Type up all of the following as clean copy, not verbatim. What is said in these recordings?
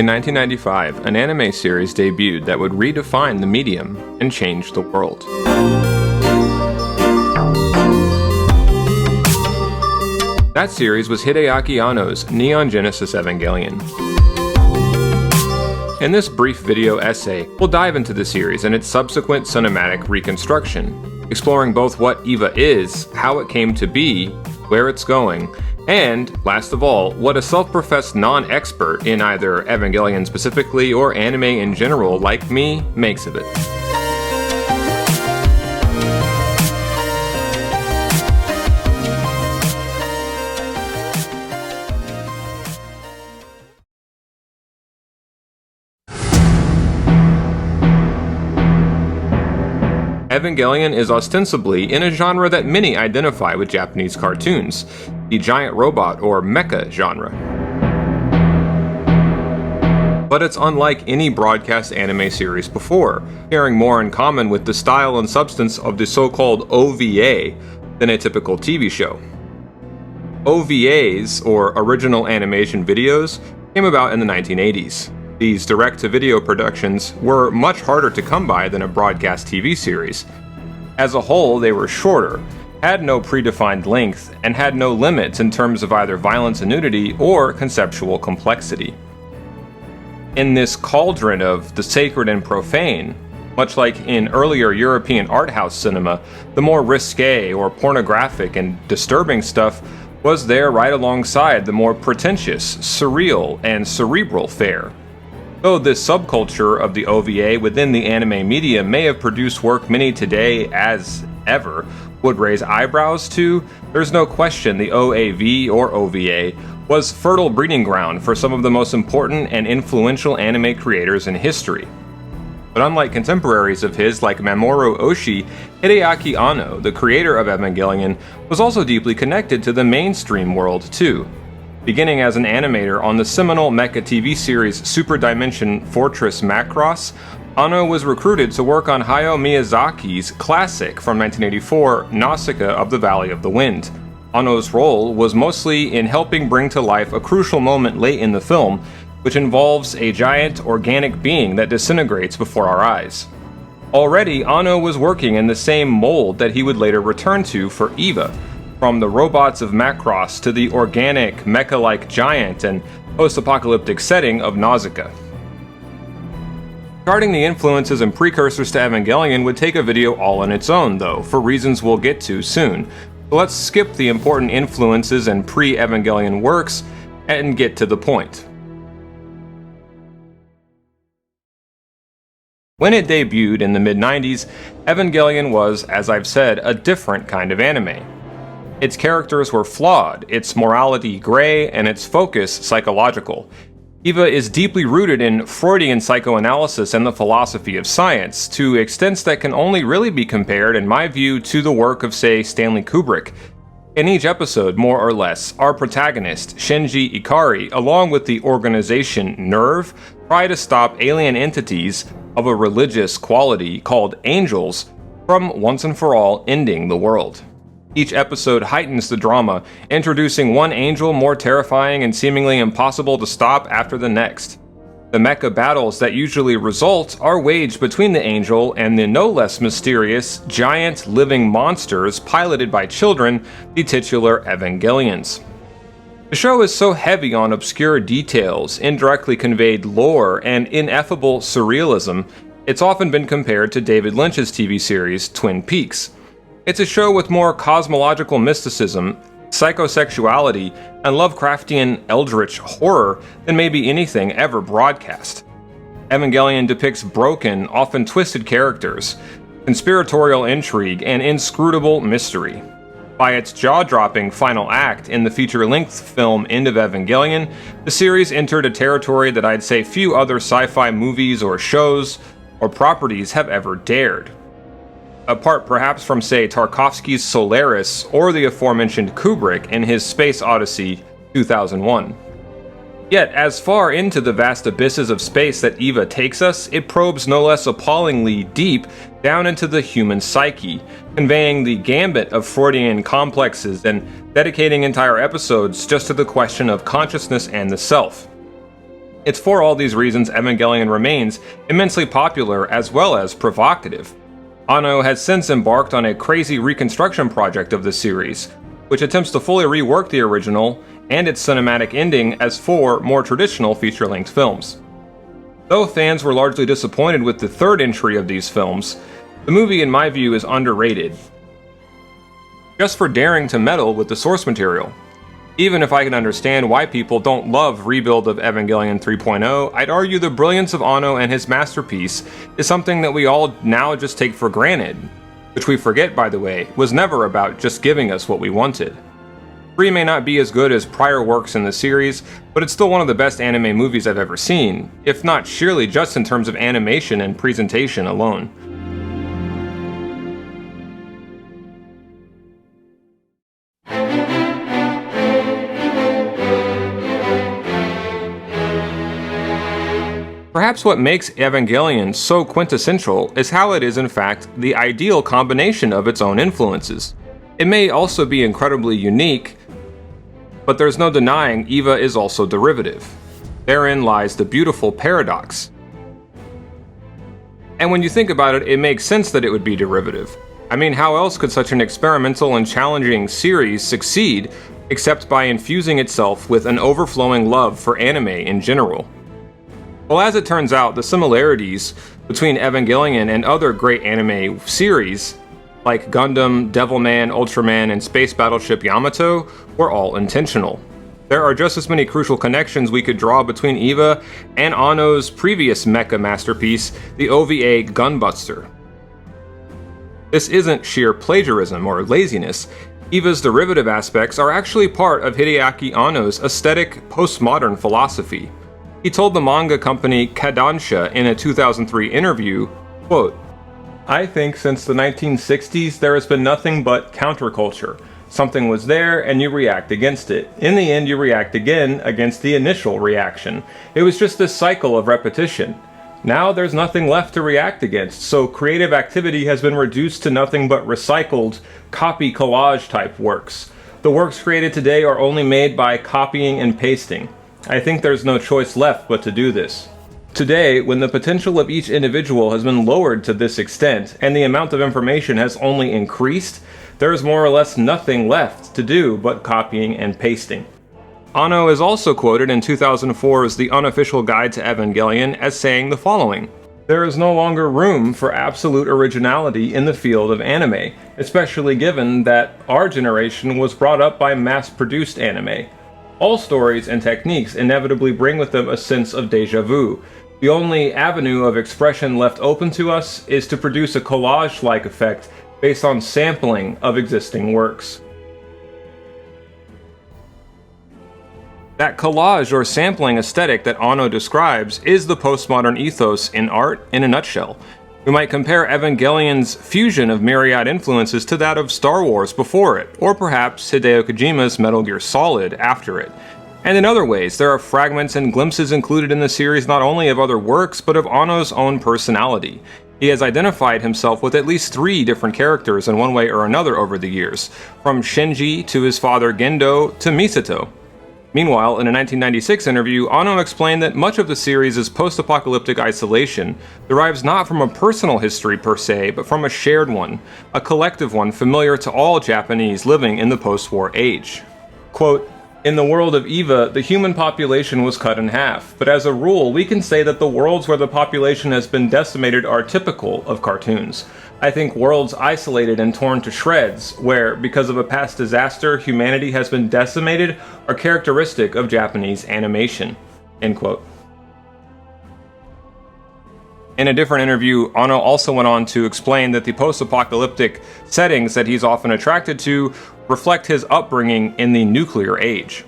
In 1995, an anime series debuted that would redefine the medium and change the world. That series was Hideaki Anno's Neon Genesis Evangelion. In this brief video essay, we'll dive into the series and its subsequent cinematic reconstruction, exploring both what EVA is, how it came to be, where it's going, and, last of all, what a self-professed non-expert in either Evangelion specifically or anime in general like me makes of it. Evangelion is ostensibly in a genre that many identify with Japanese cartoons, the giant robot or mecha genre. But it's unlike any broadcast anime series before, sharing more in common with the style and substance of the so-called OVA than a typical TV show. OVAs, or original animation videos, came about in the 1980s. These direct-to-video productions were much harder to come by than a broadcast TV series. As a whole, they were shorter, had no predefined length, and had no limits in terms of either violence and nudity or conceptual complexity. In this cauldron of the sacred and profane, much like in earlier European art house cinema, the more risque or pornographic and disturbing stuff was there right alongside the more pretentious, surreal, and cerebral fare. Though this subculture of the OVA within the anime media may have produced work many today, as ever, would raise eyebrows to, there's no question the OAV or OVA was fertile breeding ground for some of the most important and influential anime creators in history. But unlike contemporaries of his like Mamoru Oshii, Hideaki Anno, the creator of Evangelion, was also deeply connected to the mainstream world too. Beginning as an animator on the seminal mecha TV series Super Dimension Fortress Macross, Anno was recruited to work on Hayao Miyazaki's classic from 1984, Nausicaa of the Valley of the Wind. Anno's role was mostly in helping bring to life a crucial moment late in the film, which involves a giant organic being that disintegrates before our eyes. Already, Anno was working in the same mold that he would later return to for EVA, from the robots of Macross to the organic, mecha-like giant and post-apocalyptic setting of Nausicaa. Charting the influences and precursors to Evangelion would take a video all on its own, though, for reasons we'll get to soon. So let's skip the important influences and pre-Evangelion works and get to the point. When it debuted in the mid-90s, Evangelion was, as I've said, a different kind of anime. Its characters were flawed, its morality gray, and its focus psychological. EVA is deeply rooted in Freudian psychoanalysis and the philosophy of science, to extents that can only really be compared, in my view, to the work of, say, Stanley Kubrick. In each episode, more or less, our protagonist, Shinji Ikari, along with the organization NERV, try to stop alien entities of a religious quality called angels from once and for all ending the world. Each episode heightens the drama, introducing one angel more terrifying and seemingly impossible to stop after the next. The mecha battles that usually result are waged between the angel and the no less mysterious, giant living monsters piloted by children, the titular Evangelions. The show is so heavy on obscure details, indirectly conveyed lore, and ineffable surrealism, it's often been compared to David Lynch's TV series Twin Peaks. It's a show with more cosmological mysticism, psychosexuality, and Lovecraftian eldritch horror than maybe anything ever broadcast. Evangelion depicts broken, often twisted characters, conspiratorial intrigue, and inscrutable mystery. By its jaw-dropping final act in the feature-length film End of Evangelion, the series entered a territory that I'd say few other sci-fi movies or shows or properties have ever dared. Apart perhaps from, say, Tarkovsky's Solaris or the aforementioned Kubrick in his Space Odyssey 2001. Yet, as far into the vast abysses of space that EVA takes us, it probes no less appallingly deep down into the human psyche, conveying the gambit of Freudian complexes and dedicating entire episodes just to the question of consciousness and the self. It's for all these reasons Evangelion remains immensely popular as well as provocative. Anno has since embarked on a crazy reconstruction project of the series, which attempts to fully rework the original and its cinematic ending as 4 more traditional feature-length films. Though fans were largely disappointed with the third entry of these films, the movie in my view is underrated, just for daring to meddle with the source material. Even if I can understand why people don't love Rebuild of Evangelion 3.0, I'd argue the brilliance of Anno and his masterpiece is something that we all now just take for granted, which we forget, by the way, was never about just giving us what we wanted. 3 may not be as good as prior works in the series, but it's still one of the best anime movies I've ever seen, if not sheerly just in terms of animation and presentation alone. Perhaps what makes Evangelion so quintessential is how it is in fact the ideal combination of its own influences. It may also be incredibly unique, but there's no denying Eva is also derivative. Therein lies the beautiful paradox. And when you think about it, it makes sense that it would be derivative. I mean, how else could such an experimental and challenging series succeed except by infusing itself with an overflowing love for anime in general? Well, as it turns out, the similarities between Evangelion and other great anime series, like Gundam, Devilman, Ultraman, and Space Battleship Yamato, were all intentional. There are just as many crucial connections we could draw between Eva and Anno's previous mecha masterpiece, the OVA Gunbuster. This isn't sheer plagiarism or laziness. Eva's derivative aspects are actually part of Hideaki Anno's aesthetic postmodern philosophy. He told the manga company Kadansha in a 2003 interview, quote, "I think since the 1960s there has been nothing but counterculture. Something was there and you react against it. In the end you react again against the initial reaction. It was just this cycle of repetition. Now there's nothing left to react against, so creative activity has been reduced to nothing but recycled, copy collage type works. The works created today are only made by copying and pasting. I think there's no choice left but to do this. Today, when the potential of each individual has been lowered to this extent, and the amount of information has only increased, there is more or less nothing left to do but copying and pasting." Anno is also quoted in 2004's The Unofficial Guide to Evangelion as saying the following: "There is no longer room for absolute originality in the field of anime, especially given that our generation was brought up by mass-produced anime. All stories and techniques inevitably bring with them a sense of déjà vu. The only avenue of expression left open to us is to produce a collage-like effect based on sampling of existing works." That collage or sampling aesthetic that Anno describes is the postmodern ethos in art in a nutshell. We might compare Evangelion's fusion of myriad influences to that of Star Wars before it, or perhaps Hideo Kojima's Metal Gear Solid after it. And in other ways, there are fragments and glimpses included in the series not only of other works, but of Anno's own personality. He has identified himself with at least 3 different characters in one way or another over the years, from Shinji to his father Gendo to Misato. Meanwhile, in a 1996 interview, Anno explained that much of the series' post-apocalyptic isolation derives not from a personal history per se, but from a shared one, a collective one familiar to all Japanese living in the post-war age. Quote, "In the world of Eva, the human population was cut in half, but as a rule, we can say that the worlds where the population has been decimated are typical of cartoons. I think worlds isolated and torn to shreds, where, because of a past disaster, humanity has been decimated, are characteristic of Japanese animation." End quote. In a different interview, Anno also went on to explain that the post-apocalyptic settings that he's often attracted to reflect his upbringing in the nuclear age.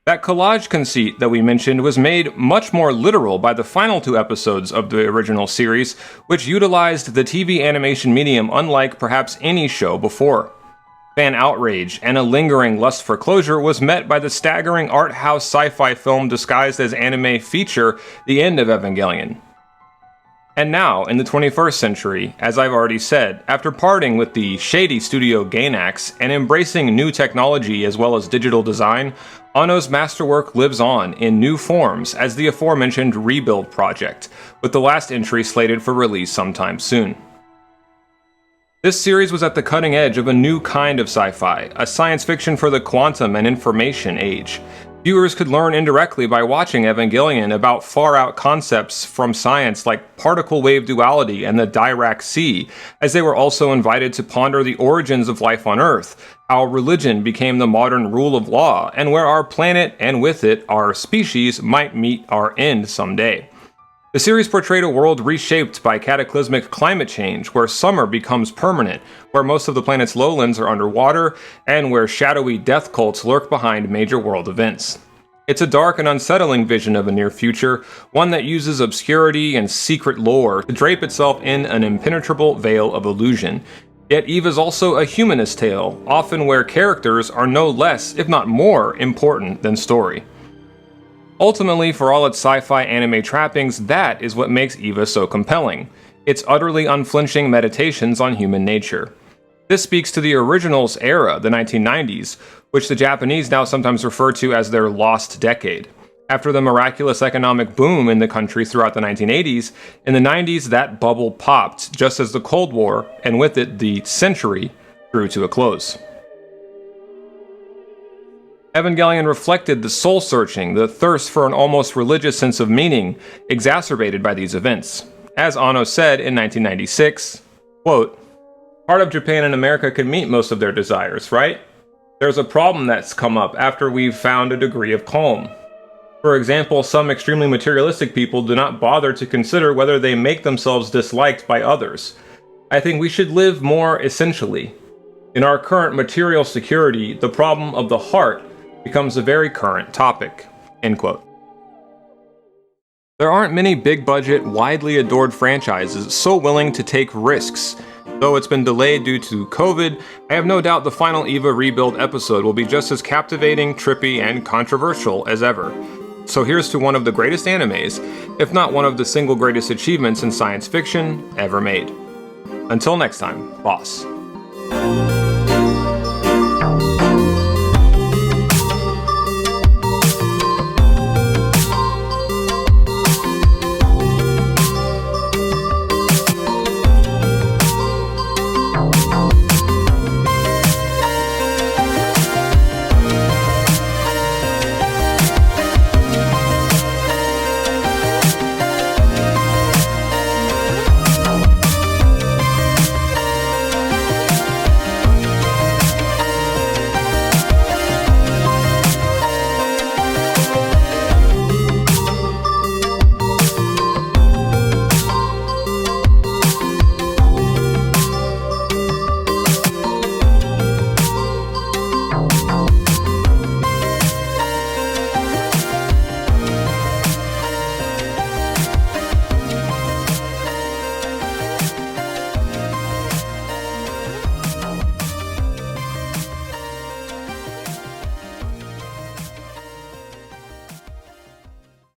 That collage conceit that we mentioned was made much more literal by the final 2 episodes of the original series, which utilized the TV animation medium unlike perhaps any show before. Fan outrage and a lingering lust for closure was met by the staggering art house sci-fi film disguised as anime feature The End of Evangelion. And now, in the 21st century, as I've already said, after parting with the shady studio Gainax and embracing new technology as well as digital design, Anno's masterwork lives on in new forms as the aforementioned Rebuild project, with the last entry slated for release sometime soon. This series was at the cutting edge of a new kind of sci-fi, a science fiction for the quantum and information age. Viewers could learn indirectly by watching Evangelion about far-out concepts from science like particle wave duality and the Dirac Sea, as they were also invited to ponder the origins of life on Earth, how religion became the modern rule of law, and where our planet, and with it, our species, might meet our end someday. The series portrayed a world reshaped by cataclysmic climate change, where summer becomes permanent, where most of the planet's lowlands are underwater, and where shadowy death cults lurk behind major world events. It's a dark and unsettling vision of a near future, one that uses obscurity and secret lore to drape itself in an impenetrable veil of illusion. Yet Eve is also a humanist tale, often where characters are no less, if not more, important than story. Ultimately, for all its sci-fi anime trappings, that is what makes Eva so compelling. Its utterly unflinching meditations on human nature. This speaks to the original's era, the 1990s, which the Japanese now sometimes refer to as their lost decade. After the miraculous economic boom in the country throughout the 1980s, in the 90s that bubble popped, just as the Cold War, and with it the century, drew to a close. Evangelion reflected the soul-searching, the thirst for an almost religious sense of meaning, exacerbated by these events. As Anno said in 1996, quote, "Part of Japan and America can meet most of their desires, right? There's a problem that's come up after we've found a degree of calm. For example, some extremely materialistic people do not bother to consider whether they make themselves disliked by others. I think we should live more essentially. In our current material security, the problem of the heart becomes a very current topic." End quote. There aren't many big-budget, widely adored franchises so willing to take risks. Though it's been delayed due to COVID, I have no doubt the final EVA Rebuild episode will be just as captivating, trippy, and controversial as ever. So here's to one of the greatest animes, if not one of the single greatest achievements in science fiction ever made. Until next time, boss.